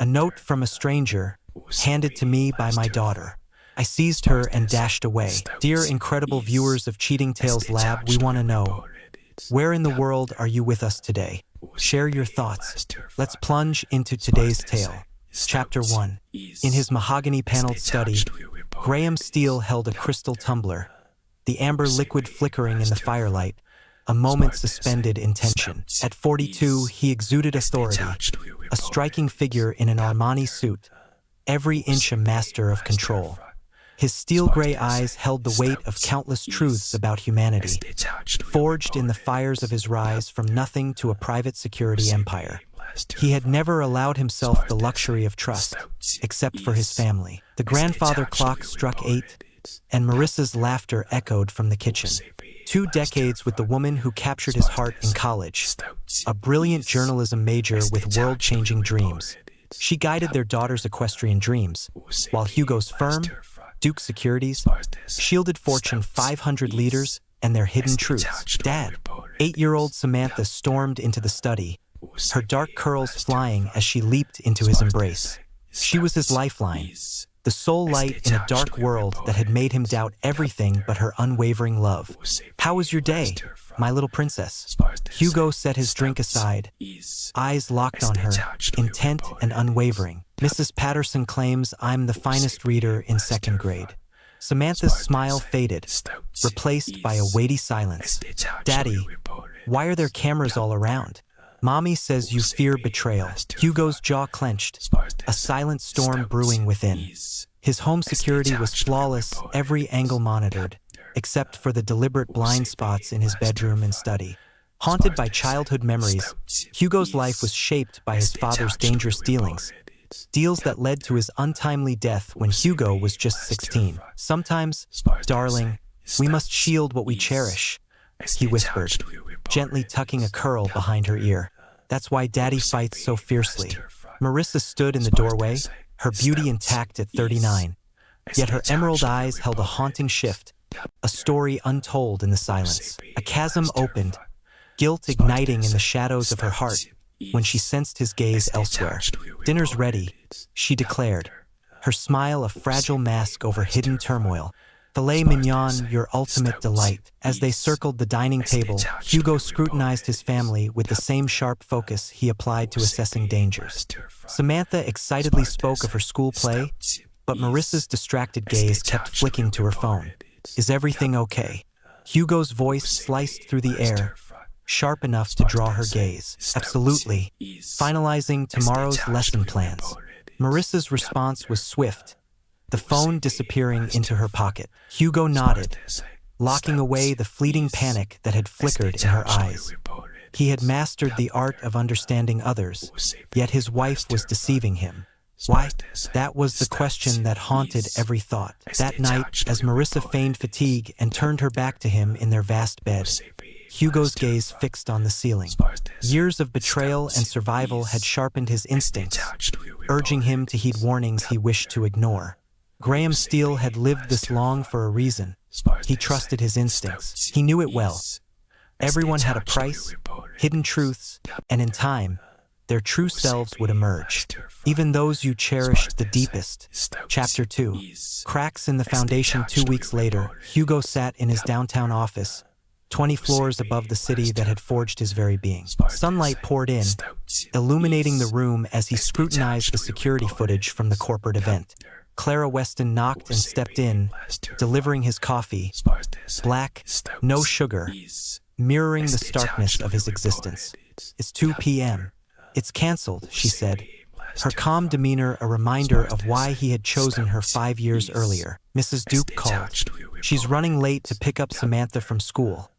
note from a stranger, handed to me by my daughter. I seized her and dashed away. Dear incredible viewers of Cheating Tales Lab, we want to know, where in the world are you with us today? Share your thoughts. Let's plunge into today's tale. Chapter 1. In his mahogany-paneled study, Graham Steele held a crystal tumbler, the amber liquid flickering in the firelight, a moment suspended in tension. At 42, he exuded authority, a striking figure in an Armani suit, every inch a master of control. His steel-gray eyes held the weight of countless truths about humanity, forged in the fires of his rise from nothing to a private security empire. He had never allowed himself the luxury of trust, except for his family. The grandfather clock struck 8, and Marissa's laughter echoed from the kitchen. 2 decades with the woman who captured his heart in college, a brilliant journalism major with world-changing dreams. She guided their daughter's equestrian dreams, while Hugo's firm, Duke Securities, shielded Fortune 500 leaders and their hidden truths. Dad, 8-year-old Samantha stormed into the study, her dark curls flying as she leaped into his embrace. She was his lifeline, the sole light in a dark world that had made him doubt everything but her unwavering love. How was your day, my little princess? Hugo set his drink aside, eyes locked on her, intent and unwavering. Mrs. Patterson claims I'm the finest reader in 2nd grade. Samantha's smile faded, replaced by a weighty silence. Daddy, why are there cameras all around? Mommy says you fear betrayal. Hugo's jaw clenched, a silent storm brewing within. His home security was flawless, every angle monitored, except for the deliberate blind spots in his bedroom and study. Haunted by childhood memories, Hugo's life was shaped by his father's dangerous dealings, deals that led to his untimely death when Hugo was just 16. Sometimes, darling, we must shield what we cherish, he whispered, gently tucking a curl behind her ear. That's why Daddy fights so fiercely. Marissa stood in the doorway, her beauty intact at 39. Yet her emerald eyes held a haunting shift, a story untold in the silence. A chasm opened, guilt igniting in the shadows of her heart when she sensed his gaze elsewhere. Dinner's ready, she declared, her smile a fragile mask over hidden turmoil. Filet mignon, your ultimate delight. As they circled the dining table, Hugo scrutinized his family with the same sharp focus he applied to assessing dangers. Samantha excitedly spoke of her school play, but Marissa's distracted gaze kept flicking to her phone. Is everything okay? Hugo's voice sliced through the air, sharp enough to draw her gaze. Absolutely. Finalizing tomorrow's lesson plans. Marissa's response was swift, the phone disappearing into her pocket. Hugo nodded, locking away the fleeting panic that had flickered in her eyes. He had mastered the art of understanding others, yet his wife was deceiving him. Why? That was the question that haunted every thought. That night, as Marissa feigned fatigue and turned her back to him in their vast bed, Hugo's gaze fixed on the ceiling. Years of betrayal and survival had sharpened his instincts, urging him to heed warnings he wished to ignore. Graham Steele had lived this long for a reason. He trusted his instincts. He knew it well. Everyone had a price, hidden truths, and in time, their true selves would emerge, even those you cherished the deepest. Chapter 2. Cracks in the foundation. 2 weeks later, Hugo sat in his downtown office, 20 floors above the city that had forged his very being. Sunlight poured in, illuminating the room as he scrutinized the security footage from the corporate event. Clara Weston knocked and stepped in, delivering his coffee, black, no sugar, mirroring the starkness of his existence. It's 2 p.m. It's canceled, she said, her calm demeanor a reminder of why he had chosen her 5 years earlier. Mrs. Duke called. She's running late to pick up Samantha from school.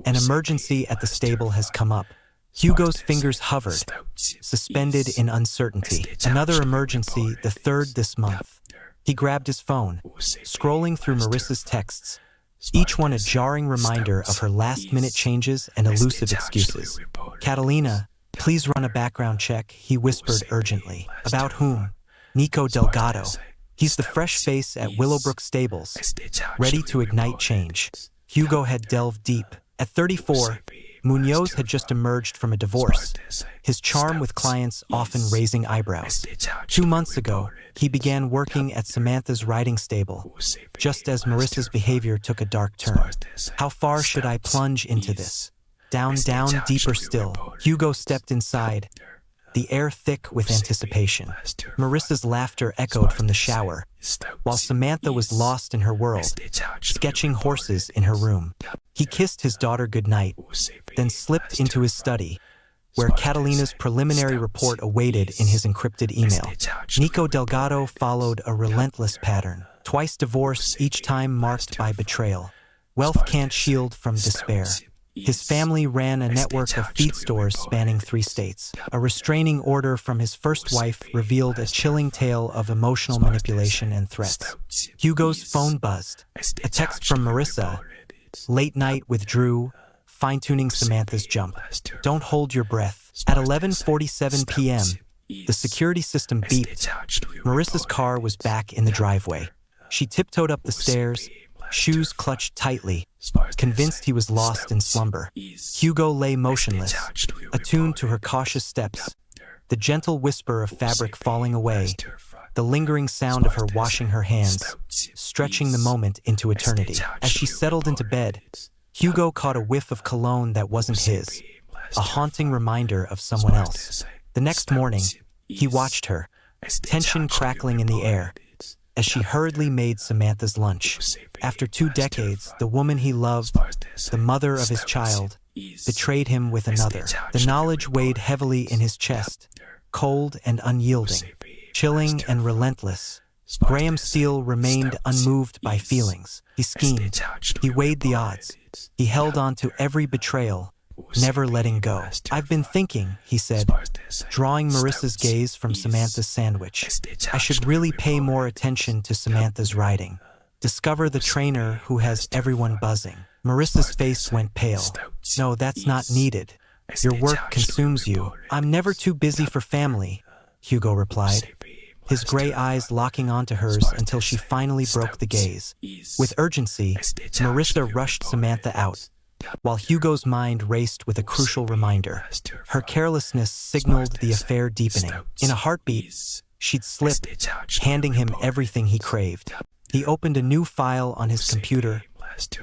An emergency at the stable has come up. Hugo's fingers hovered, suspended in uncertainty. Another emergency, the 3rd this month. He grabbed his phone, scrolling through Marissa's texts, each one a jarring reminder of her last-minute changes and elusive excuses. Catalina, please run a background check, he whispered urgently. About whom? Nico Delgado. He's the fresh face at Willowbrook Stables, ready to ignite change. Hugo had delved deep. At 34, Munoz had just emerged from a divorce, his charm with clients often raising eyebrows. 2 months ago, he began working at Samantha's riding stable, just as Marissa's behavior took a dark turn. How far should I plunge into this? Down, down, deeper still. Hugo stepped inside, the air thick with anticipation. Marissa's laughter echoed from the shower, while Samantha was lost in her world, sketching horses in her room. He kissed his daughter goodnight, then slipped into his study, where Catalina's preliminary report awaited in his encrypted email. Nico Delgado followed a relentless pattern, twice divorced, each time marked by betrayal. Wealth can't shield from despair. His family ran a network of feed stores spanning 3 states. A restraining order from his first wife revealed a chilling tale of emotional manipulation and threats. Hugo's phone buzzed. A text from Marissa. Late night with Drew, fine-tuning Samantha's jump. Don't hold your breath. At 11:47 p.m., the security system beeped. Marissa's car was back in the driveway. She tiptoed up the stairs, shoes clutched tightly, convinced he was lost in slumber. Hugo lay motionless, attuned to her cautious steps, the gentle whisper of fabric falling away, the lingering sound of her washing her hands, stretching the moment into eternity. As she settled into bed, Hugo caught a whiff of cologne that wasn't his, a haunting reminder of someone else. The next morning, he watched her, tension crackling in the air, as she hurriedly made Samantha's lunch. After 2 decades, the woman he loved, the mother of his child, betrayed him with another. The knowledge weighed heavily in his chest, cold and unyielding, chilling and relentless. Graham Steele remained unmoved by feelings. He schemed. He weighed the odds. He held on to every betrayal, never letting go. I've been thinking, he said, drawing Marissa's gaze from Samantha's sandwich. I should really pay more attention to Samantha's writing. Discover the trainer who has everyone buzzing. Marissa's face went pale. No, that's not needed. Your work consumes you. I'm never too busy for family, Hugo replied, his gray eyes locking onto hers until she finally broke the gaze. With urgency, Marissa rushed Samantha out, while Hugo's mind raced with a crucial reminder. Her carelessness signaled the affair deepening. In a heartbeat, she'd slip, handing him everything he craved. He opened a new file on his computer,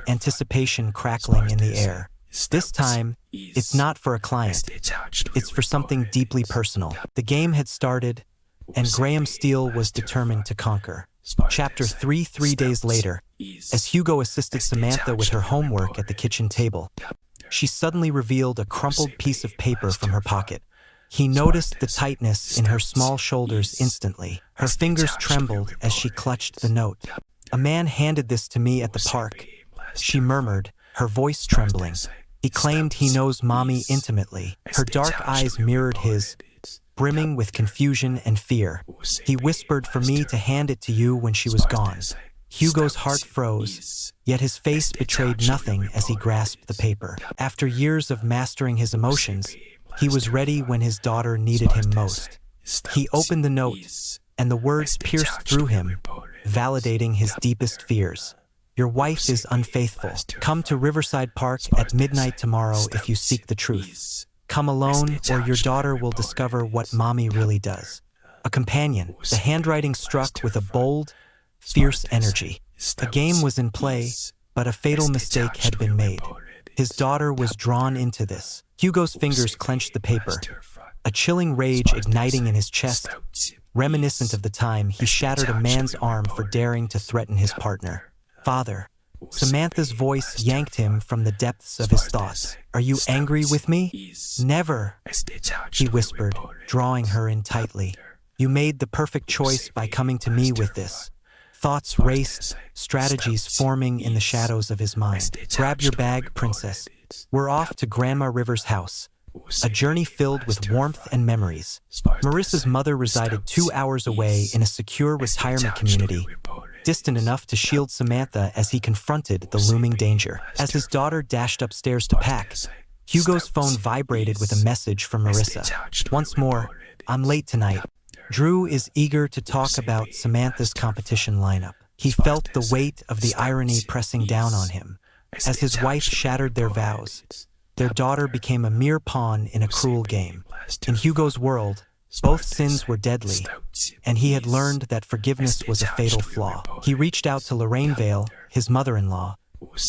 anticipation crackling in the air. This time, it's not for a client. It's for something deeply personal. The game had started, and Graham Steele was determined to conquer. Chapter 3. 3 days later, as Hugo assisted Samantha with her homework at the kitchen table, she suddenly revealed a crumpled piece of paper from her pocket. He noticed the tightness in her small shoulders instantly. Her fingers trembled as she clutched the note. A man handed this to me at the park, she murmured, her voice trembling. He claimed he knows Mommy intimately. Her dark eyes mirrored his, brimming with confusion and fear. He whispered for me to hand it to you when she was gone. Hugo's heart froze, yet his face betrayed nothing as he grasped the paper. After years of mastering his emotions, he was ready when his daughter needed him most. He opened the note, and the words pierced through him, validating his deepest fears. Your wife is unfaithful. Come to Riverside Park at midnight tomorrow if you seek the truth. Come alone, or your daughter will discover what Mommy really does. A companion. The handwriting struck with a bold, fierce energy. A game was in play, but a fatal mistake had been made. His daughter was drawn into this. Hugo's fingers clenched the paper, a chilling rage igniting in his chest, reminiscent of the time he shattered a man's arm for daring to threaten his partner. Father. Samantha's voice yanked him from the depths of his thoughts. Are you angry with me? Never, he whispered, drawing her in tightly. You made the perfect choice by coming to me with this. Thoughts raced, strategies forming in the shadows of his mind. Grab your bag, princess. We're off to Grandma River's house. A journey filled with warmth and memories. Marissa's mother resided 2 hours away in a secure retirement community, distant enough to shield Samantha as he confronted the looming danger. As his daughter dashed upstairs to pack, Hugo's phone vibrated with a message from Marissa. Once more, I'm late tonight. Drew is eager to talk about Samantha's competition lineup. He felt the weight of the irony pressing down on him. As his wife shattered their vows, Their daughter became a mere pawn in a cruel game. In Hugo's world, both sins were deadly, and he had learned that forgiveness was a fatal flaw. He reached out to Lorraine Vale, his mother-in-law,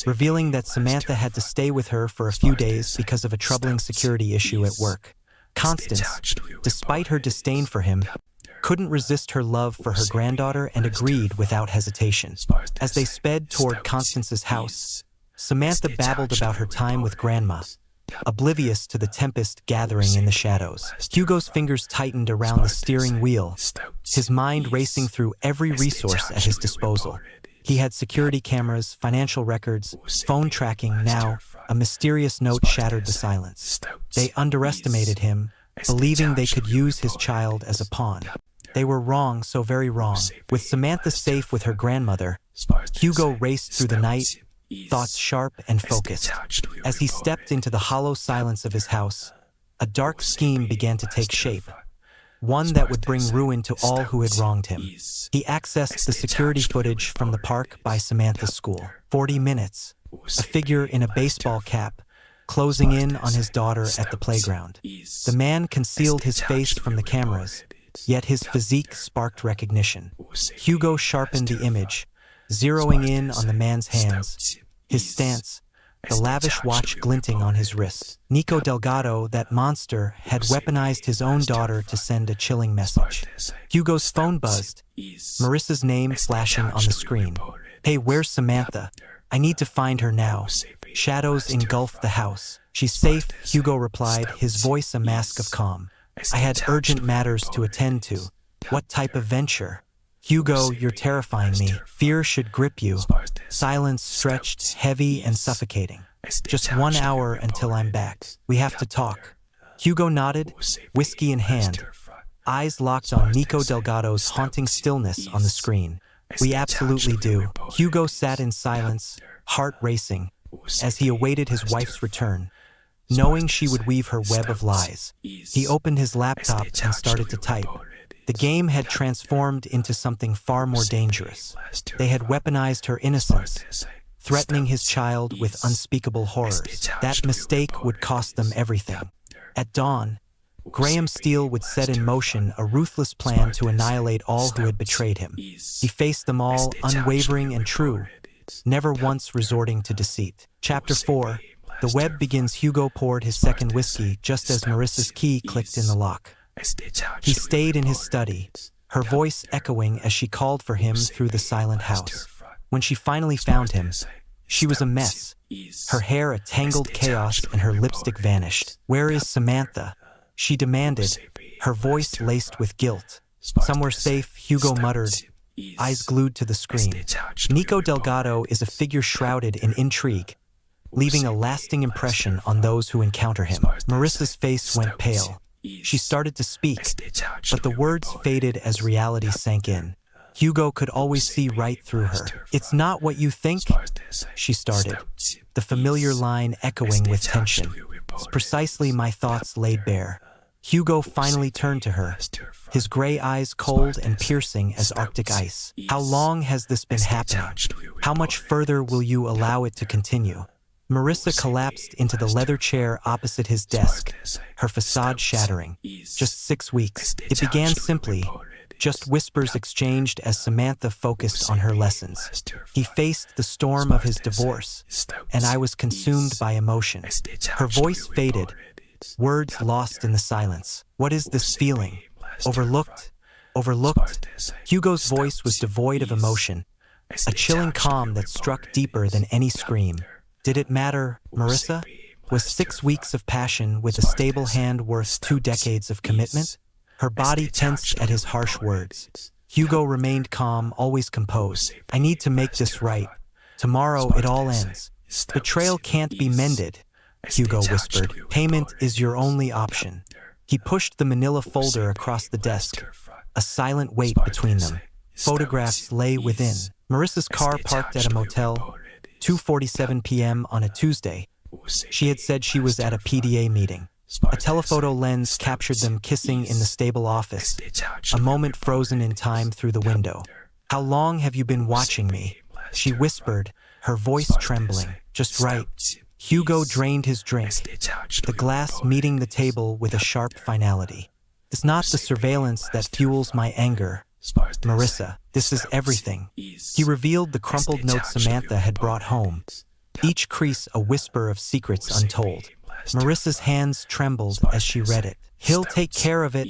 revealing that Samantha had to stay with her for a few days because of a troubling security issue at work. Constance, despite her disdain for him, couldn't resist her love for her granddaughter and agreed without hesitation. As they sped toward Constance's house, Samantha babbled about her time with Grandma, oblivious to the tempest gathering in the shadows. Hugo's fingers tightened around the steering wheel, his mind racing through every resource at his disposal. He had security cameras, financial records, phone tracking. Now, a mysterious note shattered the silence. They underestimated him, believing they could use his child as a pawn. They were wrong, so very wrong. With Samantha safe with her grandmother, Hugo raced through the night, thoughts sharp and focused. As he stepped into the hollow silence of his house, a dark scheme began to take shape, one that would bring ruin to all who had wronged him. He accessed the security footage from the park by Samantha's school. 40 minutes, a figure in a baseball cap, closing in on his daughter at the playground. The man concealed his face from the cameras, yet his physique sparked recognition. Hugo sharpened the image, zeroing in on the man's hands, his stance, the lavish watch glinting on his wrist. Nico Delgado, that monster, had weaponized his own daughter to send a chilling message. Hugo's phone buzzed, Marissa's name flashing on the screen. "Hey, where's Samantha? I need to find her now." Shadows engulfed the house. "She's safe," Hugo replied, his voice a mask of calm. "I had urgent matters to attend to." "What type of venture?" "Hugo, you're terrifying me. Fear should grip you." Silence stretched, heavy and suffocating. "Just 1 hour until I'm back. We have to talk." Hugo nodded, whiskey in hand, eyes locked on Nico Delgado's haunting stillness on the screen. "We absolutely do." Hugo sat in silence, heart racing, as he awaited his wife's return, knowing she would weave her web of lies. He opened his laptop and started to type. The game had transformed into something far more dangerous. They had weaponized her innocence, threatening his child with unspeakable horrors. That mistake would cost them everything. At dawn, Graham Steele would set in motion a ruthless plan to annihilate all who had betrayed him. He faced them all, unwavering and true, never once resorting to deceit. Chapter 4. The web begins. Hugo poured his second whiskey just as Marissa's key clicked in the lock. He stayed in his study, her voice echoing as she called for him through the silent house. When she finally found him, she was a mess, her hair a tangled chaos and her lipstick vanished. "Where is Samantha?" she demanded, her voice laced with guilt. "Somewhere safe," Hugo muttered, eyes glued to the screen. Nico Delgado is a figure shrouded in intrigue, leaving a lasting impression on those who encounter him. Marissa's face went pale. She started to speak, but the words faded as reality sank in. Hugo could always see right through her. "It's not what you think," she started, the familiar line echoing with tension. "It's precisely my thoughts laid bare." Hugo finally turned to her, his gray eyes cold and piercing as Arctic ice. "How long has this been happening? How much further will you allow it to continue?" Marissa collapsed into the leather chair opposite his desk, her facade shattering. "Just 6 weeks. It began simply, just whispers exchanged as Samantha focused on her lessons. He faced the storm of his divorce, and I was consumed by emotion." Her voice faded, words lost in the silence. "What is this feeling? Overlooked? Overlooked?" Hugo's voice was devoid of emotion, a chilling calm that struck deeper than any scream. "Did it matter, Marissa? Was 6 weeks of passion with a stable hand worth 2 decades of commitment?" Her body tensed at his harsh words. Hugo remained calm, always composed. "I need to make this right. Tomorrow it all ends." "Betrayal can't be mended," Hugo whispered. "Payment is your only option." He pushed the manila folder across the desk, a silent weight between them. Photographs lay within. Marissa's car parked at a motel, 2:47 p.m. on a Tuesday. She had said she was at a PDA meeting. A telephoto lens captured them kissing in the stable office, a moment frozen in time through the window. "How long have you been watching me?" she whispered, her voice trembling. "Just right." Hugo drained his drink, the glass meeting the table with a sharp finality. It's not the surveillance that fuels my anger, Marissa. This is everything. He revealed the crumpled note Samantha had brought home, each crease a whisper of secrets untold. Marissa's hands trembled as she read it. "He'll take care of it,"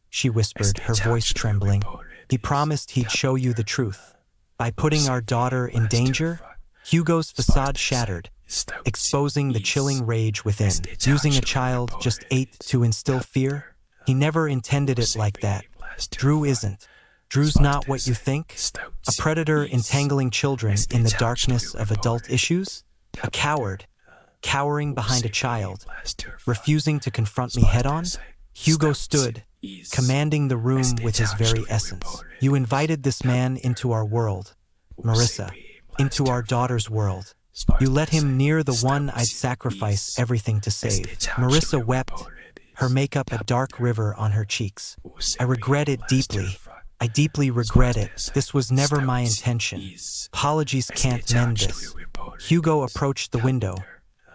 she whispered, her voice trembling. "He promised he'd show you the truth. By putting our daughter in danger?" Hugo's facade shattered, exposing the chilling rage within. Using a child just 8 to instill fear? He never intended it like that. Drew isn't. Drew's not what you think? A predator entangling children in the darkness of adult issues? A coward, cowering behind a child, refusing to confront me head-on? Hugo stood, commanding the room with his very essence. "You invited this man into our world, Marissa, into our daughter's world. You let him near the one I'd sacrifice everything to save." Marissa wept, her makeup a dark river on her cheeks. "I regret it deeply. I deeply regret it. This was never my intention. Apologies can't mend this." Hugo approached the window,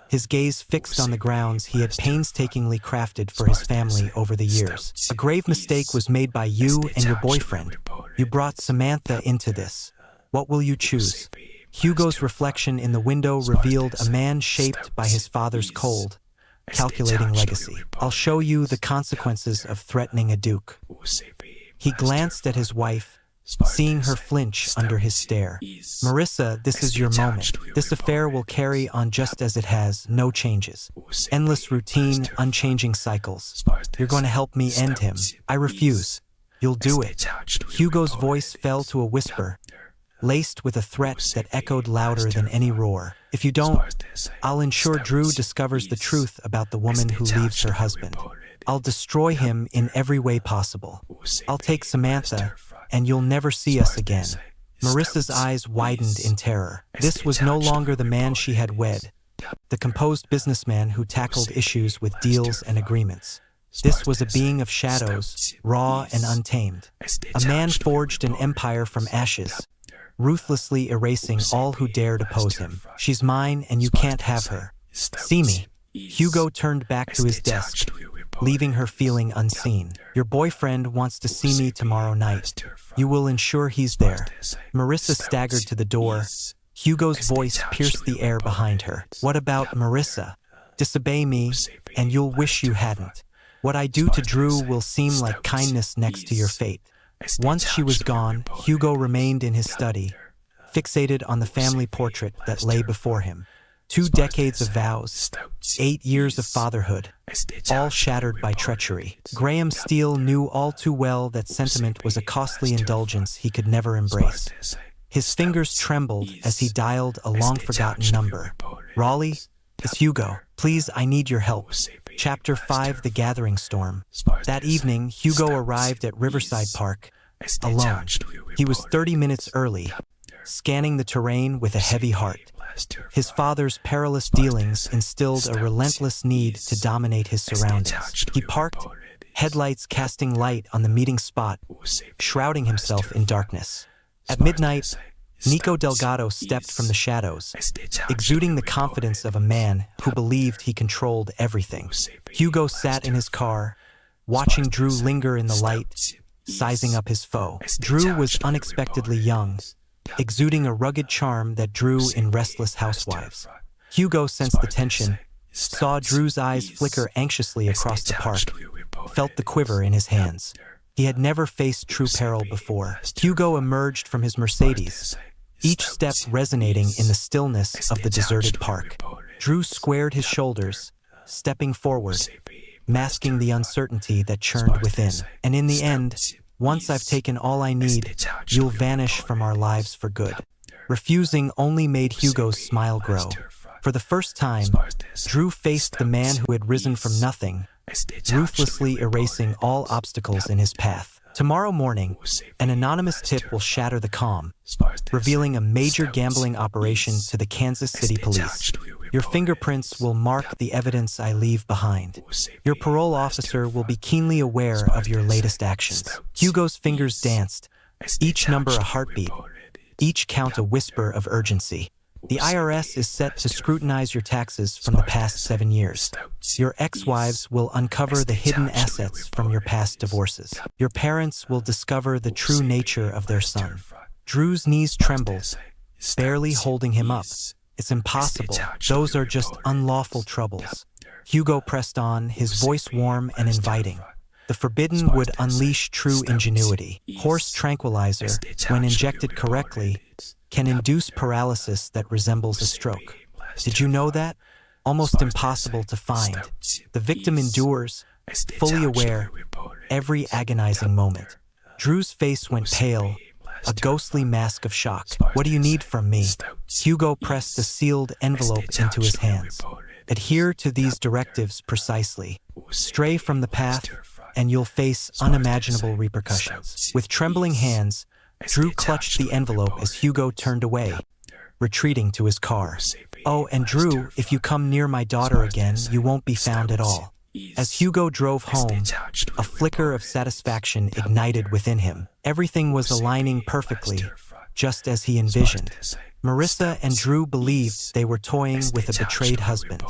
his gaze fixed on the grounds he had painstakingly crafted for his family over the years. "A grave mistake was made by you and your boyfriend. You brought Samantha into this. What will you choose?" Hugo's reflection in the window revealed a man shaped by his father's cold, calculating legacy. "I'll show you the consequences of threatening a duke." He glanced at his wife, seeing her flinch under his stare. "Marissa, this is your moment. This affair will carry on just as it has, no changes. Endless routine, unchanging cycles. You're going to help me end him." "I refuse." "You'll do it." Hugo's voice fell to a whisper, laced with a threat that echoed louder than any roar. "If you don't, I'll ensure Drew discovers the truth about the woman who leaves her husband. I'll destroy him in every way possible. I'll take Samantha, and you'll never see us again." Marissa's eyes widened in terror. This was no longer the man she had wed, the composed businessman who tackled issues with deals and agreements. This was a being of shadows, raw and untamed. A man forged an empire from ashes, ruthlessly erasing all who dared oppose him. "She's mine, and you can't have her. See me." Hugo turned back to his desk, leaving her feeling unseen. "Your boyfriend wants to see me tomorrow night. You will ensure he's there." Marissa staggered to the door. Hugo's voice pierced the air behind her. "What about Marissa? Disobey me, and you'll wish you hadn't. What I do to Drew will seem like kindness next to your fate." Once she was gone, Hugo remained in his study, fixated on the family portrait that lay before him. 2 decades of vows, 8 years of fatherhood, all shattered by treachery. Graham Steele knew all too well that sentiment was a costly indulgence he could never embrace. His fingers trembled as he dialed a long-forgotten number. "Raleigh, it's Hugo. Please, I need your help." Chapter 5: The Gathering Storm. That evening, Hugo arrived at Riverside Park, alone. He was 30 minutes early, scanning the terrain with a heavy heart. His father's perilous dealings instilled a relentless need to dominate his surroundings. He parked, headlights casting light on the meeting spot, shrouding himself in darkness. At midnight, Nico Delgado stepped from the shadows, exuding the confidence of a man who believed he controlled everything. Hugo sat in his car, watching Drew linger in the light, sizing up his foe. Drew was unexpectedly young, exuding a rugged charm that drew in restless housewives. Hugo sensed the tension, saw Drew's eyes flicker anxiously across the park, felt the quiver in his hands. He had never faced true peril before. Hugo emerged from his Mercedes, each step resonating in the stillness of the deserted park. Drew squared his shoulders, stepping forward, masking the uncertainty that churned within. "And in the end, once I've taken all I need, you'll vanish from our lives for good." Refusing only made Hugo's smile grow. For the first time, Drew faced the man who had risen from nothing, ruthlessly erasing all obstacles in his path. Tomorrow morning, an anonymous tip will shatter the calm, revealing a major gambling operation to the Kansas City Police. Your fingerprints will mark the evidence I leave behind. Your parole officer will be keenly aware of your latest actions. Hugo's fingers danced, each number a heartbeat, each count a whisper of urgency. The IRS is set to scrutinize your taxes from the past 7 years. Your ex-wives will uncover the hidden assets from your past divorces. Your parents will discover the true nature of their son. Drew's knees trembled, barely holding him up. It's impossible. Those are just unlawful troubles. Hugo pressed on, his voice warm and inviting. The forbidden would unleash true ingenuity. Horse tranquilizer, when injected correctly, can induce paralysis that resembles a stroke. Did you know that? Almost impossible to find. The victim endures, fully aware, every agonizing moment. Drew's face went pale, a ghostly mask of shock. What do you need from me? Hugo pressed a sealed envelope into his hands. Adhere to these directives precisely. Stray from the path, and you'll face unimaginable repercussions. With trembling hands, Drew clutched the envelope as Hugo turned away, retreating to his car. Oh, and Drew, if you come near my daughter again, you won't be found at all. As Hugo drove home, a flicker of satisfaction ignited within him. Everything was aligning perfectly, just as he envisioned. Marissa and Drew believed they were toying with a betrayed husband.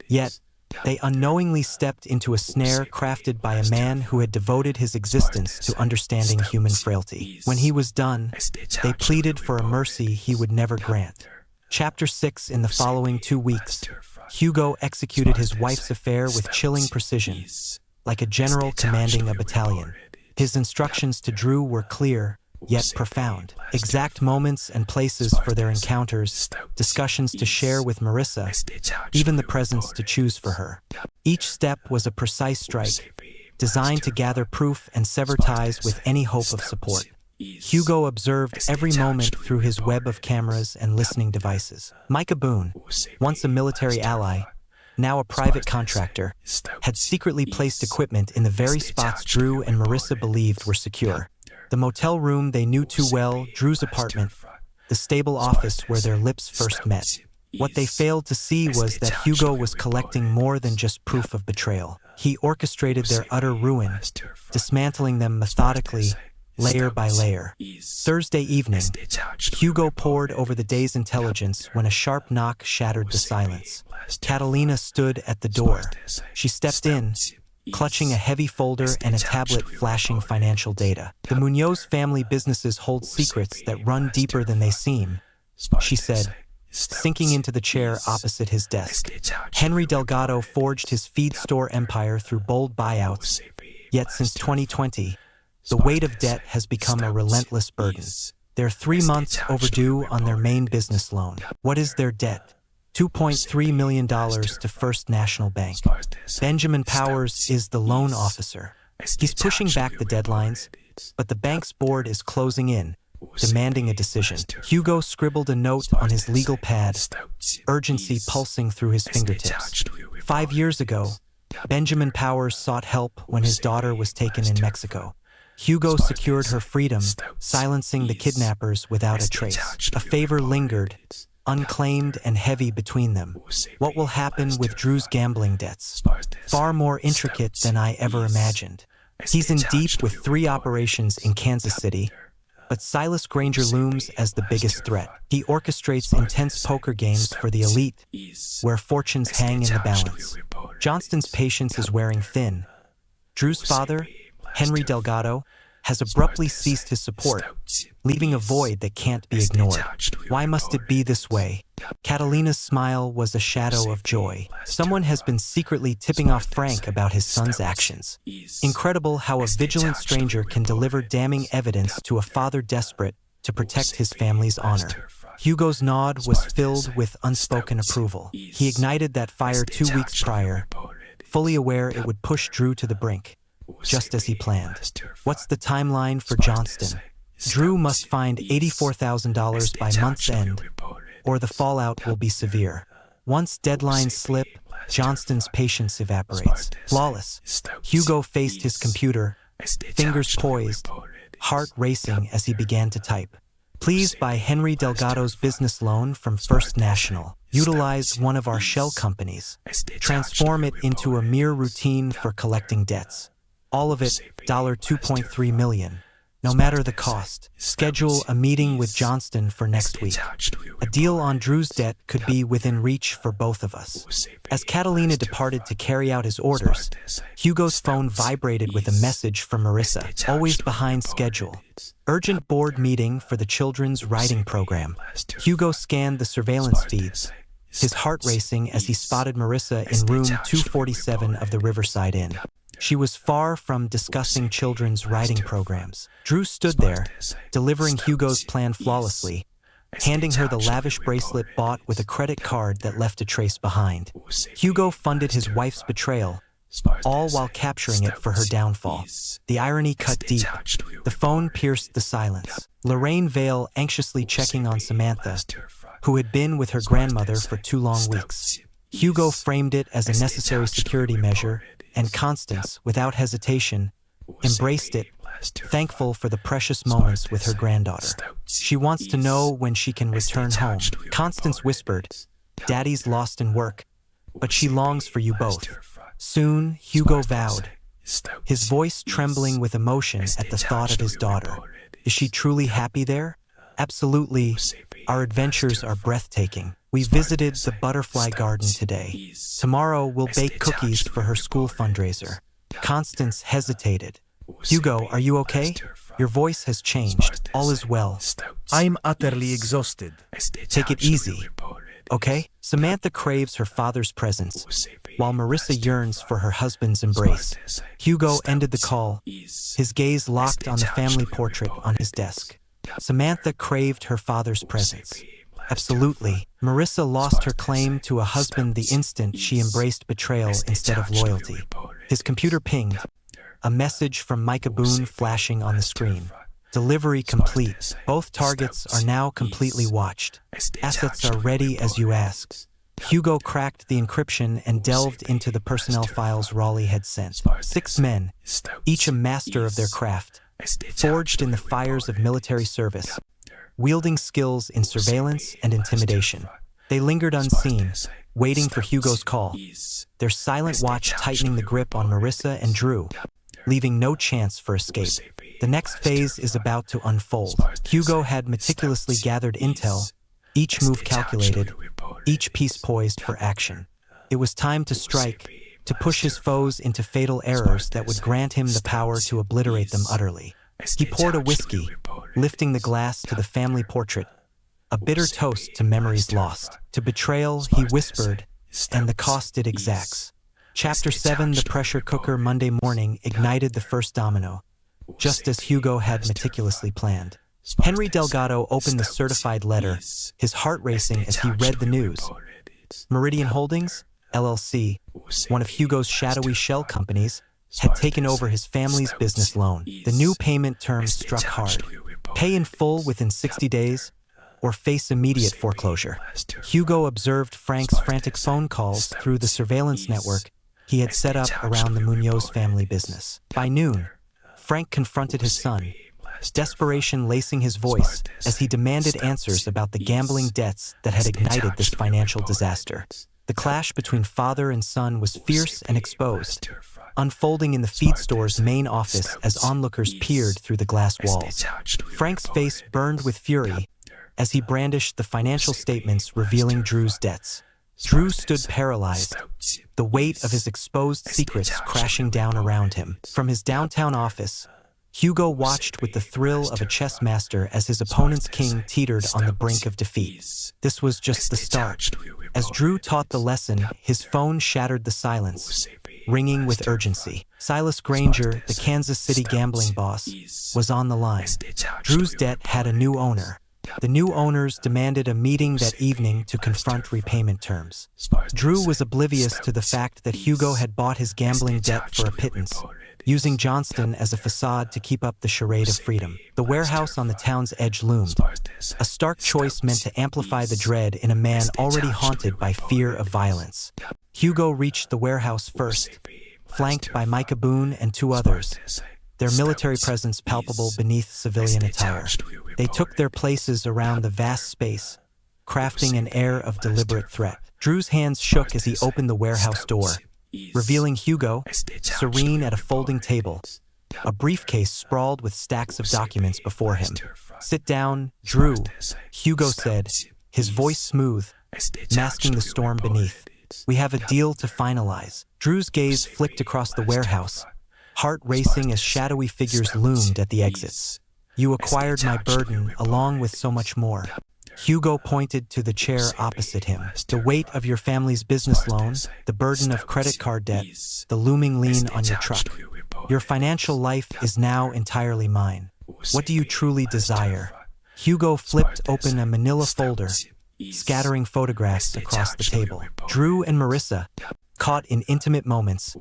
Yet, they unknowingly stepped into a snare crafted by a man who had devoted his existence to understanding human frailty. When he was done, they pleaded for a mercy he would never grant. Chapter 6. In the following 2 weeks, Hugo executed his wife's affair with chilling precision, like a general commanding a battalion. His instructions to Drew were clear, yet profound. Exact moments and places for their encounters, discussions to share with Marissa, even the presents to choose for her. Each step was a precise strike, designed to gather proof and sever ties with any hope of support. Hugo observed every moment through his web of cameras and listening devices. Micah Boone, once a military ally, now a private contractor, had secretly placed equipment in the very spots Drew and Marissa believed were secure. The motel room they knew too well, Drew's apartment, the stable office where their lips first met. What they failed to see was that Hugo was collecting more than just proof of betrayal. He orchestrated their utter ruin, dismantling them methodically, layer by layer. Thursday evening, Hugo pored over the day's intelligence when a sharp knock shattered the silence. Catalina stood at the door. She stepped in, clutching a heavy folder and a tablet flashing financial data. The Munoz family businesses hold secrets that run deeper than they seem, she said, sinking into the chair opposite his desk. Henry Delgado forged his feed store empire through bold buyouts, yet since 2020, the weight of debt has become a relentless burden. They're 3 months overdue on their main business loan. What is their debt? $2.3 million to First National Bank. Benjamin Powers is the loan officer. He's pushing back the deadlines, but the bank's board is closing in, demanding a decision. Hugo scribbled a note on his legal pad, urgency pulsing through his fingertips. 5 years ago, Benjamin Powers sought help when his daughter was taken in Mexico. Hugo secured her freedom, silencing the kidnappers without a trace. A favor lingered, unclaimed and heavy between them. What will happen with Drew's gambling debts? Far more intricate than I ever imagined. He's in deep with 3 operations in Kansas City, but Silas Granger looms as the biggest threat. He orchestrates intense poker games for the elite, where fortunes hang in the balance. Johnston's patience is wearing thin. Drew's father, Henry Delgado, has abruptly ceased his support, leaving a void that can't be ignored. Why must it be this way? Catalina's smile was a shadow of joy. Someone has been secretly tipping off Frank about his son's actions. Incredible how a vigilant stranger can deliver damning evidence to a father desperate to protect his family's honor. Hugo's nod was filled with unspoken approval. He ignited that fire 2 weeks prior, fully aware it would push Drew to the brink, just as he planned. What's the timeline for Johnston? Drew must find $84,000 by month's end, or the fallout will be severe. Once deadlines slip, Johnston's patience evaporates. Flawless, Hugo faced his computer, fingers poised, heart racing as he began to type. Please buy Henry Delgado's business loan from First National. Utilize one of our shell companies. Transform it into a mere routine for collecting debts. All of it, $2.3 million. no matter the cost. Schedule a meeting with Johnston for next week. A deal on Drew's debt could be within reach for both of us. As Catalina departed to carry out his orders, Hugo's phone vibrated with a message from Marissa, always behind schedule. Urgent board meeting for the children's writing program. Hugo scanned the surveillance feeds, his heart racing as he spotted Marissa in room 247 of the Riverside Inn. She was far from discussing children's writing programs. Drew stood there, delivering Hugo's plan flawlessly, handing her the lavish bracelet bought with a credit card that left a trace behind. Hugo funded his wife's betrayal, all while capturing it for her downfall. The irony cut deep. The phone pierced the silence. Lorraine Vale anxiously checking on Samantha, who had been with her grandmother for 2 long weeks. Hugo framed it as a necessary security measure, and Constance, without hesitation, embraced it, thankful for the precious moments with her granddaughter. She wants to know when she can return home. Constance whispered, "Daddy's lost in work, but she longs for you both." Soon, Hugo vowed, his voice trembling with emotion at the thought of his daughter. Is she truly happy there? Absolutely. Our adventures are breathtaking. We visited the butterfly garden today. Tomorrow we'll bake cookies for her school fundraiser. Constance hesitated. Hugo, are you okay? Your voice has changed. All is well. I'm utterly exhausted. Take it easy, okay? Samantha craves her father's presence, while Marissa yearns for her husband's embrace. Hugo ended the call, his gaze locked on the family portrait on his desk. Samantha craved her father's presence. Absolutely. Marissa lost her claim to a husband the instant she embraced betrayal instead of loyalty. His computer pinged, a message from Micah Boone flashing on the screen. Delivery complete. Both targets are now completely watched. Assets are ready as you asked. Hugo cracked the encryption and delved into the personnel files Raleigh had sent. 6 men, each a master of their craft, forged in the fires of military service, wielding skills in surveillance and intimidation. They lingered unseen, waiting for Hugo's call, their silent watch tightening the grip on Marissa and Drew, leaving no chance for escape. The next phase is about to unfold. Hugo had meticulously gathered intel, each move calculated, each piece poised for action. It was time to strike, to push his foes into fatal errors that would grant him the power to obliterate them utterly. He poured a whiskey, lifting the glass to the family portrait, a bitter toast to memories lost. To betrayal, he whispered, and the cost it exacts. Chapter 7, The Pressure Cooker. Monday morning ignited the first domino, just as Hugo had meticulously planned. Henry Delgado opened the certified letter, his heart racing as he read the news. Meridian Holdings, LLC, one of Hugo's shadowy shell companies, had taken over his family's business loan. The new payment terms struck hard. Pay in full within 60 days, or face immediate foreclosure. Hugo observed Frank's frantic phone calls through the surveillance network he had set up around the Munoz family business. By noon, Frank confronted his son, desperation lacing his voice as he demanded answers about the gambling debts that had ignited this financial disaster. The clash between father and son was fierce and exposed, unfolding in the feed store's main office as onlookers peered through the glass walls. Frank's face burned with fury as he brandished the financial statements revealing Drew's debts. Drew stood paralyzed, the weight of his exposed secrets crashing down around him. From his downtown office, Hugo watched with the thrill of a chess master as his opponent's king teetered on the brink of defeat. This was just the start. As Drew taught the lesson, his phone shattered the silence, ringing with urgency. Silas Granger, the Kansas City gambling boss, was on the line. Drew's debt had a new owner. The new owners demanded a meeting that evening to confront repayment terms. Drew was oblivious to the fact that Hugo had bought his gambling debt for a pittance, using Johnston as a facade to keep up the charade of freedom. The warehouse on the town's edge loomed, a stark choice meant to amplify the dread in a man already haunted by fear of violence. Hugo reached the warehouse first, flanked by Micah Boone and 2 others, their military presence palpable beneath civilian attire. They took their places around the vast space, crafting an air of deliberate threat. Drew's hands shook as he opened the warehouse door, revealing Hugo, serene at a folding table, A briefcase sprawled with stacks of documents before him. "Sit down, Drew," Hugo said, his voice smooth, masking the storm beneath. "We have a deal to finalize." Drew's gaze flicked across the warehouse, heart racing as shadowy figures loomed at the exits. "You acquired my burden along with so much more." Hugo pointed to the chair opposite him. "The weight of your family's business loan, the burden of credit card debt, the looming lien on your truck. Your financial life is now entirely mine. What do you truly desire?" Hugo flipped open a manila folder, scattering photographs across the table. Drew and Marissa, caught in intimate moments,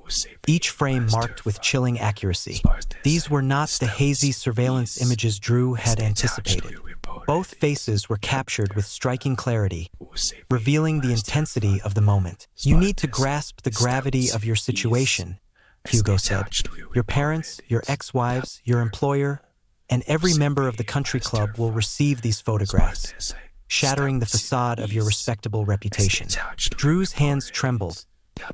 each frame marked with chilling accuracy. These were not the hazy surveillance images Drew had anticipated. Both faces were captured with striking clarity, revealing the intensity of the moment. "You need to grasp the gravity of your situation," Hugo said. "Your parents, your ex-wives, your employer, and every member of the country club will receive these photographs, shattering the facade of your respectable reputation." Drew's hands trembled,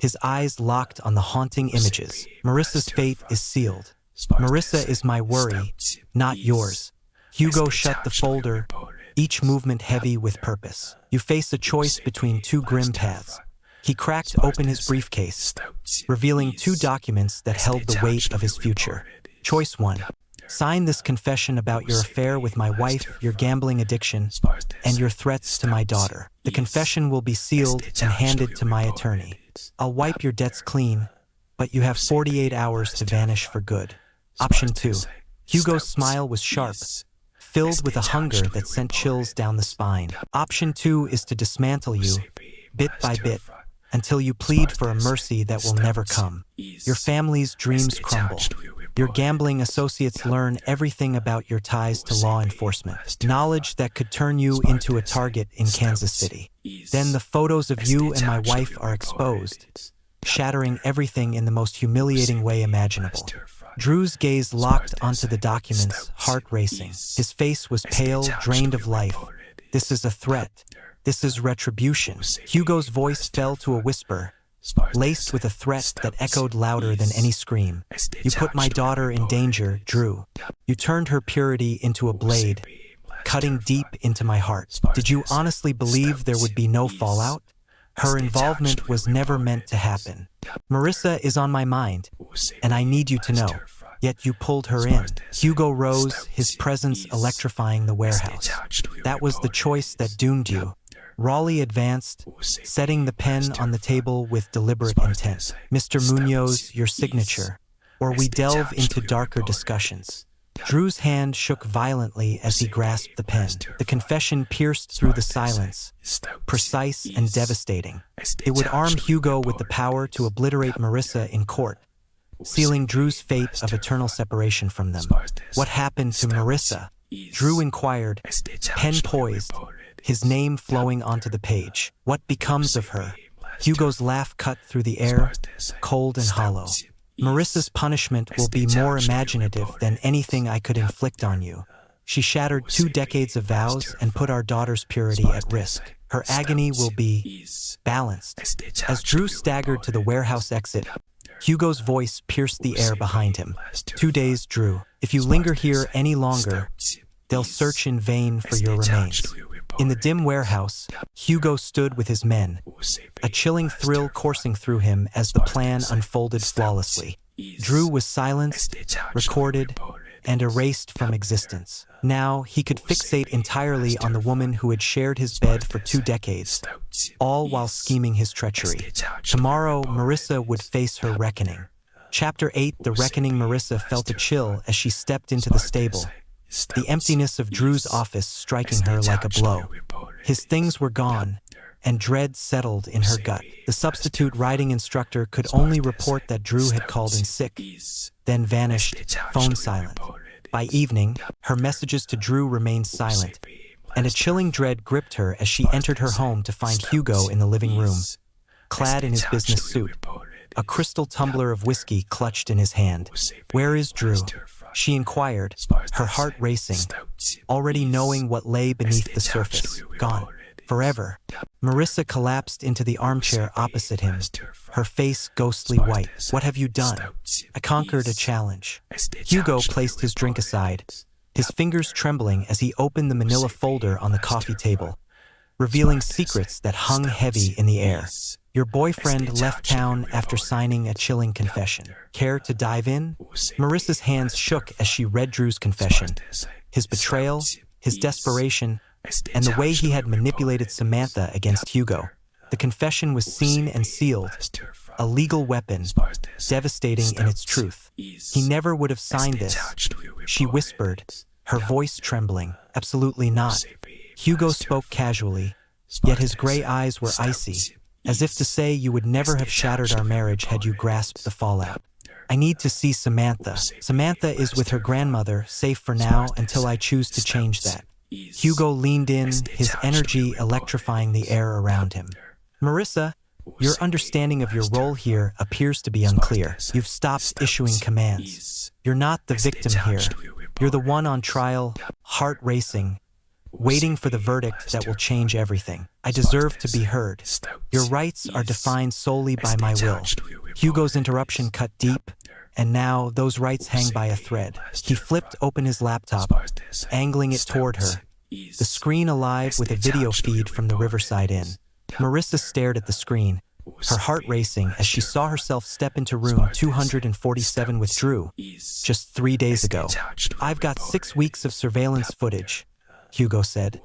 his eyes locked on the haunting images. "Marissa's fate is sealed. Marissa is my worry, not yours." Hugo shut the folder, each movement heavy with purpose. "You face a choice between two grim paths." He cracked open his briefcase, revealing two documents that held the weight of his future. "Choice 1. Sign this confession about your affair with my wife, your gambling addiction, and your threats to my daughter. The confession will be sealed and handed to my attorney. I'll wipe your debts clean, but you have 48 hours to vanish for good." Option 2. Hugo's smile was sharp, filled with a hunger that sent chills down the spine. "Option 2 is to dismantle you, bit by bit, until you plead for a mercy that will never come. Your family's dreams crumble. Your gambling associates learn everything about your ties to law enforcement, knowledge that could turn you into a target in Kansas City. Then the photos of you and my wife are exposed, shattering everything in the most humiliating way imaginable." Drew's gaze locked onto the documents, heart racing. His face was pale, drained of life. "This is a threat. This is retribution." Hugo's voice fell to a whisper, laced with a threat that echoed louder than any scream. "You put my daughter in danger, Drew. You turned her purity into a blade, cutting deep into my heart. Did you honestly believe there would be no fallout? Her involvement was never meant to happen. Marissa is on my mind, and I need you to know. Yet you pulled her in." Hugo rose, his presence electrifying the warehouse. "That was the choice that doomed you." Raleigh advanced, setting the pen on the table with deliberate intent. "Mr. Munoz, your signature, or we delve into darker discussions." Drew's hand shook violently as he grasped the pen. The confession pierced through the silence, precise and devastating. It would arm Hugo with the power to obliterate Marissa in court, sealing Drew's fate of eternal separation from them. "What happened to Marissa?" Drew inquired, pen poised, his name flowing onto the page. "What becomes of her?" Hugo's laugh cut through the air, cold and hollow. "Marissa's punishment will be more imaginative than anything I could inflict on you. She shattered 2 decades of vows and put our daughter's purity at risk. Her agony will be balanced." As Drew staggered to the warehouse exit, Hugo's voice pierced the air behind him. 2 days, Drew. If you linger here any longer, they'll search in vain for your remains. In the dim warehouse, Hugo stood with his men, a chilling thrill coursing through him as the plan unfolded flawlessly. Drew was silenced, recorded, and erased from existence. Now he could fixate entirely on the woman who had shared his bed for 2 decades, all while scheming his treachery. Tomorrow, Marissa would face her reckoning. Chapter 8: The Reckoning. Marissa felt a chill as she stepped into the stable, the emptiness of Drew's office striking her like a blow. His things were gone, and dread settled in her gut. The substitute riding instructor could only report that Drew had called in sick, then vanished, phone silent. By evening, her messages to Drew remained silent, and a chilling dread gripped her as she entered her home to find Hugo in the living room, clad in his business suit, a crystal tumbler of whiskey clutched in his hand. "Where is Drew?" she inquired, her heart racing, already knowing what lay beneath the surface. "Gone. Forever." Marissa collapsed into the armchair opposite him, her face ghostly white. What have you done? I conquered a challenge. Hugo placed his drink aside, his fingers trembling as he opened the manila folder on the coffee table, revealing secrets that hung heavy in the air. Your boyfriend left town after signing a chilling confession. Care to dive in? Marissa's hands shook as she read Drew's confession. His betrayal, his desperation, and the way he had manipulated Samantha against Hugo. The confession was seen and sealed, a legal weapon, devastating in its truth. He never would have signed this, she whispered, her voice trembling. Absolutely not. Hugo spoke casually, yet his gray eyes were icy, as if to say you would never have shattered our marriage had you grasped the fallout. I need to see Samantha. Samantha is with her grandmother, safe for now until I choose to change that. Hugo leaned in, his energy electrifying the air around him. Marissa, your understanding of your role here appears to be unclear. You've stopped issuing commands. You're not the victim here. You're the one on trial, heart racing, waiting for the verdict that will change everything. I deserve to be heard. Your rights are defined solely by my will. Hugo's interruption cut deep, and now those rights hang by a thread. He flipped open his laptop, angling it toward her, the screen alive with a video feed from the Riverside Inn. Marissa stared at the screen, her heart racing as she saw herself step into room 247 with Drew, just 3 days ago. I've got 6 weeks of surveillance footage, Hugo said.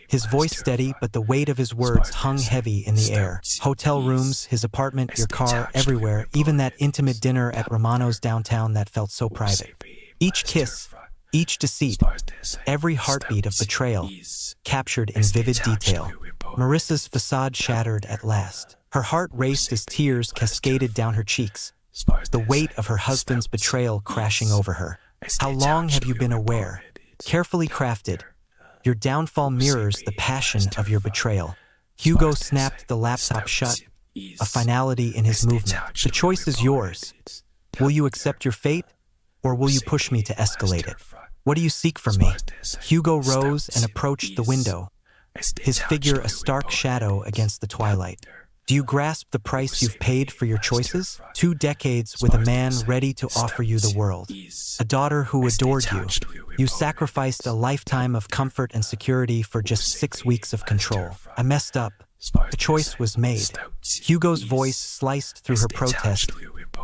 His voice steady, but the weight of his words hung heavy in the air. Hotel rooms, his apartment, your car, everywhere, even that intimate dinner at Romano's downtown that felt so private. Each kiss, each deceit, every heartbeat of betrayal, captured in vivid detail. Marissa's facade shattered at last. Her heart raced as tears cascaded down her cheeks, the weight of her husband's betrayal crashing over her. How long have you been aware? Carefully crafted, your downfall mirrors the passion of your betrayal. Hugo snapped the laptop shut, a finality in his movement. The choice is yours. Will you accept your fate, or will you push me to escalate it? What do you seek from me? Hugo rose and approached the window, his figure a stark shadow against the twilight. Do you grasp the price you've paid for your choices? 2 decades with a man ready to offer you the world. A daughter who adored you. You sacrificed a lifetime of comfort and security for just 6 weeks of control. I messed up. A choice was made. Hugo's voice sliced through her protest,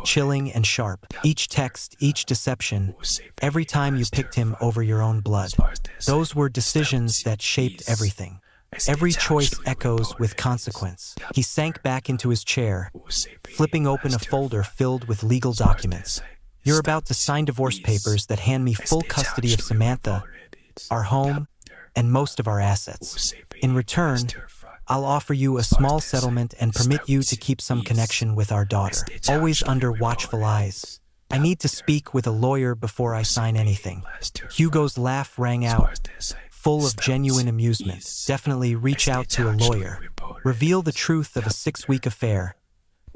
chilling and sharp. Each text, each deception, every time you picked him over your own blood. Those were decisions that shaped everything. Every choice echoes with consequence. He sank back into his chair, flipping open a folder filled with legal documents. You're about to sign divorce papers that hand me full custody of Samantha, our home, and most of our assets. In return, I'll offer you a small settlement and permit you to keep some connection with our daughter, always under watchful eyes. I need to speak with a lawyer before I sign anything. Hugo's laugh rang out, full of genuine amusement. Definitely reach out to a lawyer. Reveal the truth of a 6-week affair,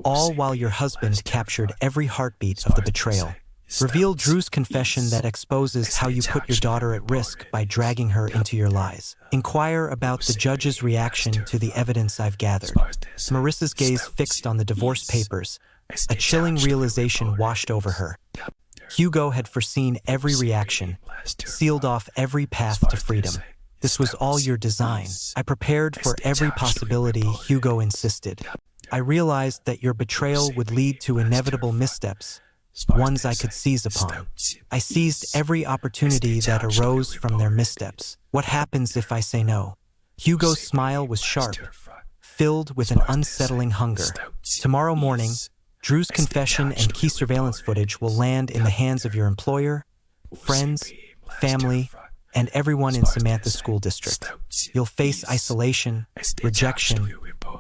all while your husband captured every heartbeat of the betrayal. Reveal Drew's confession that exposes how you put your daughter at risk by dragging her into your lies. Inquire about the judge's reaction to the evidence I've gathered. Marissa's gaze fixed on the divorce papers. A chilling realization washed over her. Hugo had foreseen every reaction, sealed off every path to freedom. This was all your design. I prepared for every possibility, Hugo insisted. I realized that your betrayal would lead to inevitable missteps, ones I could seize upon. I seized every opportunity that arose from their missteps. What happens if I say no? Hugo's smile was sharp, filled with an unsettling hunger. Tomorrow morning, Drew's confession and key surveillance footage will land in the hands of your employer, friends, family, and everyone in Samantha's school district. You'll face isolation, rejection,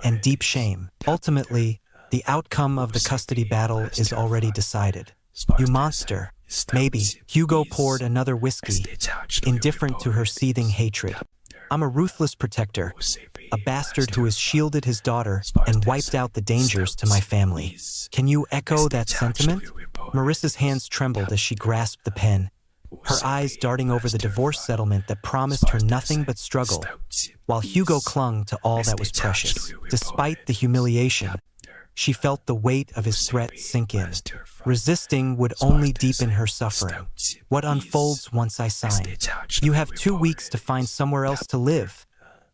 and deep shame. Ultimately, the outcome of the custody battle is already decided. You monster. Maybe. Hugo poured another whiskey, indifferent to her seething hatred. I'm a ruthless protector, a bastard who has shielded his daughter and wiped out the dangers to my family. Can you echo that sentiment? Marissa's hands trembled as she grasped the pen, her eyes darting over the divorce settlement that promised her nothing but struggle, while Hugo clung to all that was precious. Despite the humiliation, she felt the weight of his threat sink in. Resisting would only deepen her suffering. What unfolds once I sign? You have 2 weeks to find somewhere else to live,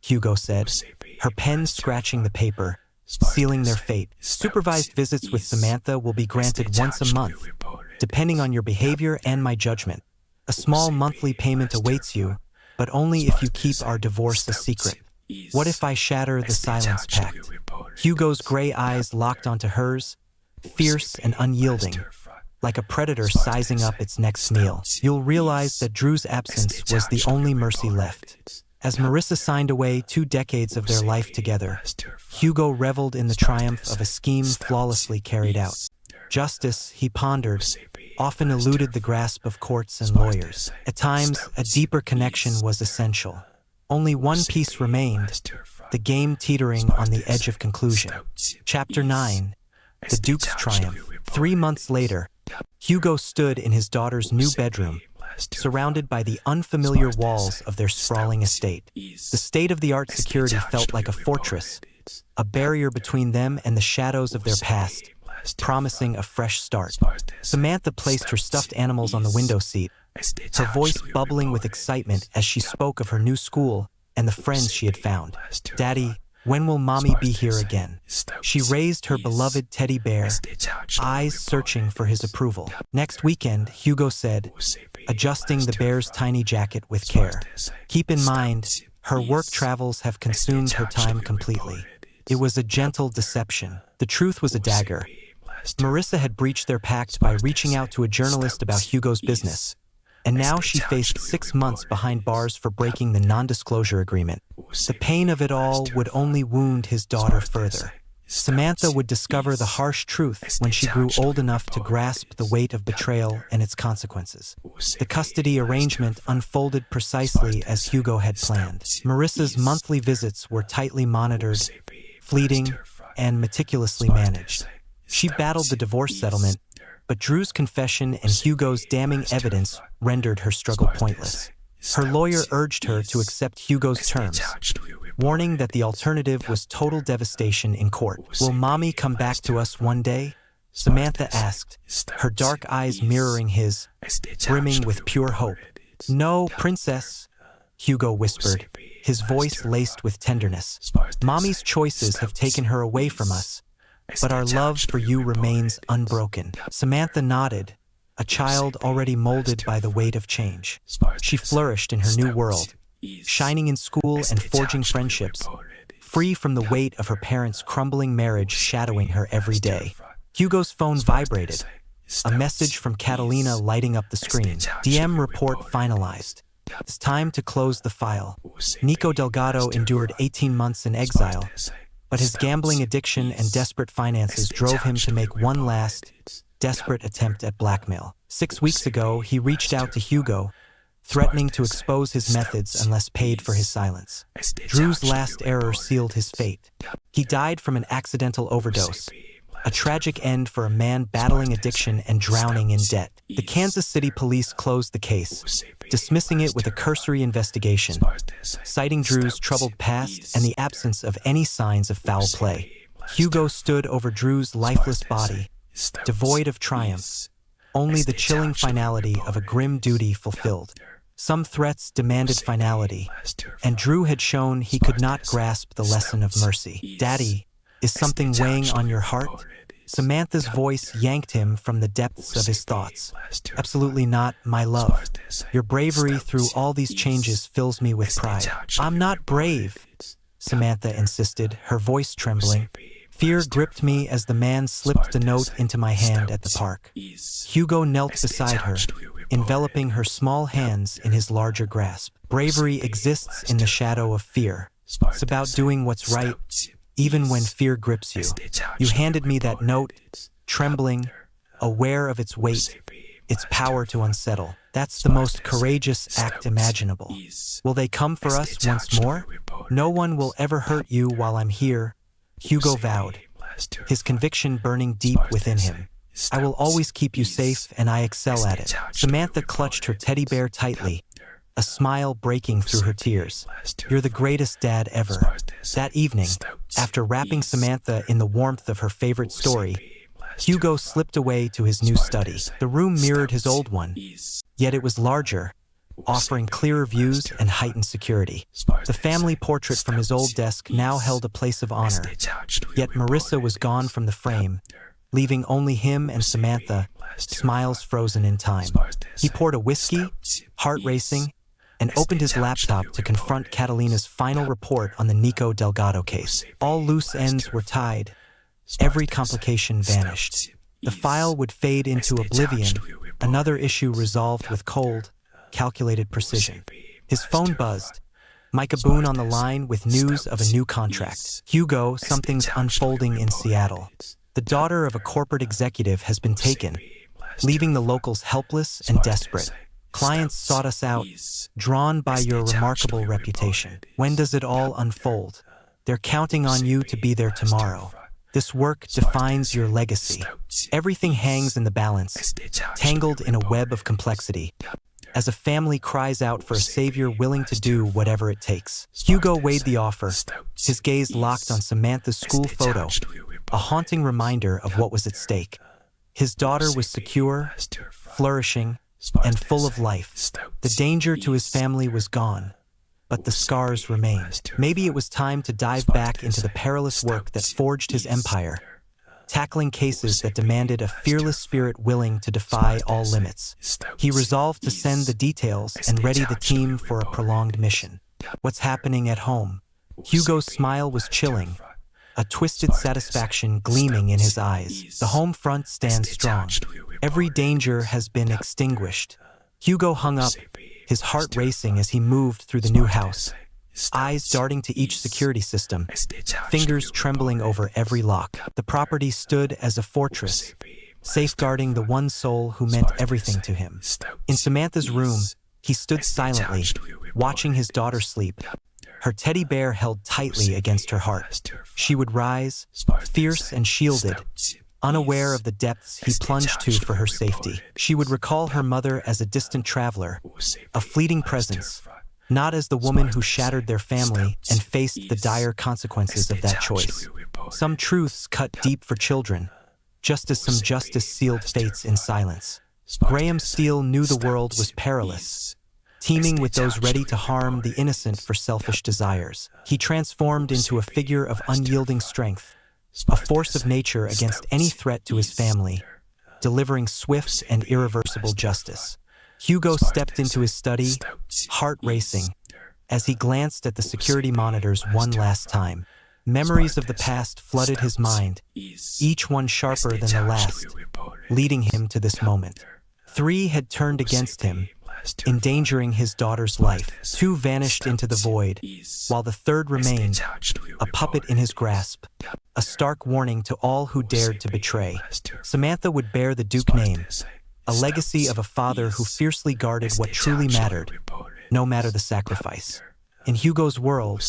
Hugo said, her pen scratching the paper, sealing their fate. Supervised visits with Samantha will be granted once a month, depending on your behavior and my judgment. A small monthly payment awaits you, but only if you keep our divorce a secret. What if I shatter the silence pact? Hugo's gray eyes locked onto hers, fierce and unyielding, like a predator sizing up its next meal. You'll realize that Drew's absence was the only mercy left. As Marissa signed away 2 decades of their life together, Hugo reveled in the triumph of a scheme flawlessly carried out. Justice, he pondered, often eluded the grasp of courts and lawyers. At times, a deeper connection was essential. Only one piece remained, the game teetering on the edge of conclusion. Chapter 9. The Duke's Triumph. 3 months later, Hugo stood in his daughter's new bedroom, surrounded by the unfamiliar walls of their sprawling estate. The state-of-the-art security felt like a fortress, a barrier between them and the shadows of their past, promising a fresh start. Samantha placed her stuffed animals on the window seat, her voice bubbling with excitement as she spoke of her new school and the friends she had found. "Daddy, when will Mommy be here again?" She raised her beloved teddy bear, eyes searching for his approval. "Next weekend," Hugo said, adjusting the bear's tiny jacket with care. "Keep in mind, her work travels have consumed her time completely." It was a gentle deception. The truth was a dagger. Marissa had breached their pact by reaching out to a journalist about Hugo's business, and now she faced 6 months behind bars for breaking the non-disclosure agreement. The pain of it all would only wound his daughter further. Samantha would discover the harsh truth when she grew old enough to grasp the weight of betrayal and its consequences. The custody arrangement unfolded precisely as Hugo had planned. Marissa's monthly visits were tightly monitored, fleeting, and meticulously managed. She battled the divorce settlement, but Drew's confession and Hugo's damning evidence rendered her struggle pointless. Her lawyer urged her to accept Hugo's terms, warning that the alternative was total devastation in court. "Will Mommy come back to us one day?" Samantha asked, her dark eyes mirroring his, brimming with pure hope. "No, Princess," Hugo whispered, his voice laced with tenderness. "Mommy's choices have taken her away from us, but our love for you remains unbroken." Samantha nodded, a child already molded by the weight of change. She flourished in her new world, shining in school and forging friendships, free from the weight of her parents' crumbling marriage shadowing her every day. Hugo's phone vibrated, a message from Catalina lighting up the screen. "DM report finalized. It's time to close the file." Nico Delgado endured 18 months in exile, but his gambling addiction and desperate finances drove him to make one last, desperate attempt at blackmail. 6 weeks ago, he reached out to Hugo, threatening to expose his methods unless paid for his silence. Drew's last error sealed his fate. He died from an accidental overdose, a tragic end for a man battling addiction and drowning in debt. The Kansas City police closed the case, dismissing it with a cursory investigation, citing Drew's troubled past and the absence of any signs of foul play. Hugo stood over Drew's lifeless body, devoid of triumph, only the chilling finality of a grim duty fulfilled. Some threats demanded finality, and Drew had shown he could not grasp the lesson of mercy. "Daddy, is something weighing on your heart?" Samantha's voice yanked him from the depths of his thoughts. "Absolutely not, my love. Your bravery through all these changes fills me with pride." "I'm not brave," Samantha insisted, her voice trembling. Fear gripped me as the man slipped the note into my hand at the park. Hugo knelt beside her, enveloping her small hands in his larger grasp. "Bravery exists in the shadow of fear. It's about doing what's right, even when fear grips you. You handed me that note, trembling, aware of its weight, its power to unsettle. That's the most courageous act imaginable. Will they come for us once more? No one will ever hurt you while I'm here," Hugo vowed, his conviction burning deep within him. I will always keep you safe and I excel at it. Samantha clutched her teddy bear tightly, a smile breaking through her tears. You're the greatest dad ever. That evening, after wrapping Samantha in the warmth of her favorite story, Hugo slipped away to his new study. The room mirrored his old one, yet it was larger, offering clearer views and heightened security. The family portrait from his old desk now held a place of honor, yet Marissa was gone from the frame, leaving only him and Samantha, smiles frozen in time. He poured a whiskey, heart racing, and opened his laptop to confront Catalina's final report on the Nico Delgado case. All loose ends were tied. Every complication vanished. The file would fade into oblivion, another issue resolved with cold, calculated precision. His phone buzzed. Micah Boone on the line with news of a new contract. Hugo, something's unfolding in Seattle. The daughter of a corporate executive has been taken, leaving the locals helpless and desperate. Clients sought us out, drawn by your remarkable reputation. When does it all unfold? They're counting on you to be there tomorrow. This work defines your legacy. Everything hangs in the balance, tangled in a web of complexity, as a family cries out for a savior willing to do whatever it takes. Hugo weighed the offer, his gaze locked on Samantha's school photo, a haunting reminder of what was at stake. His daughter was secure, flourishing, and full of life. The danger to his family was gone, but the scars remained. Maybe it was time to dive back into the perilous work that forged his empire, tackling cases that demanded a fearless spirit willing to defy all limits. He resolved to send the details and ready the team for a prolonged mission. What's happening at home? Hugo's smile was chilling, a twisted satisfaction gleaming in his eyes. The home front stands strong. Every danger has been extinguished. Hugo hung up, his heart racing as he moved through the new house, eyes darting to each security system, fingers trembling over every lock. The property stood as a fortress, safeguarding the one soul who meant everything to him. In Samantha's room, he stood silently, watching his daughter sleep, her teddy bear held tightly against her heart. She would rise, fierce and shielded, unaware of the depths he plunged to for her safety. She would recall her mother as a distant traveler, a fleeting presence, not as the woman who shattered their family and faced the dire consequences of that choice. Some truths cut deep for children, just as some justice sealed fates in silence. Graham Steele knew the world was perilous, teeming with those ready to harm the innocent for selfish desires. He transformed into a figure of unyielding strength, a force of nature against any threat to his family, delivering swift and irreversible justice. Hugo stepped into his study, heart racing, as he glanced at the security monitors one last time. Memories of the past flooded his mind, each one sharper than the last, leading him to this moment. 3 had turned against him, endangering his daughter's life. 2 vanished into the void, while the 3rd remained, a puppet in his grasp, a stark warning to all who dared to betray. Samantha would bear the Duke name, a legacy of a father who fiercely guarded what truly mattered, no matter the sacrifice. In Hugo's world,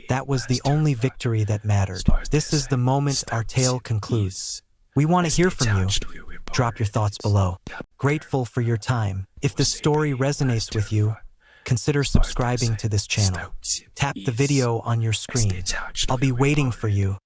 that was the only victory that mattered. This is the moment our tale concludes. We want to hear from you. Drop your thoughts below. Grateful for your time. If this story resonates with you, consider subscribing to this channel. Tap the video on your screen. I'll be waiting for you.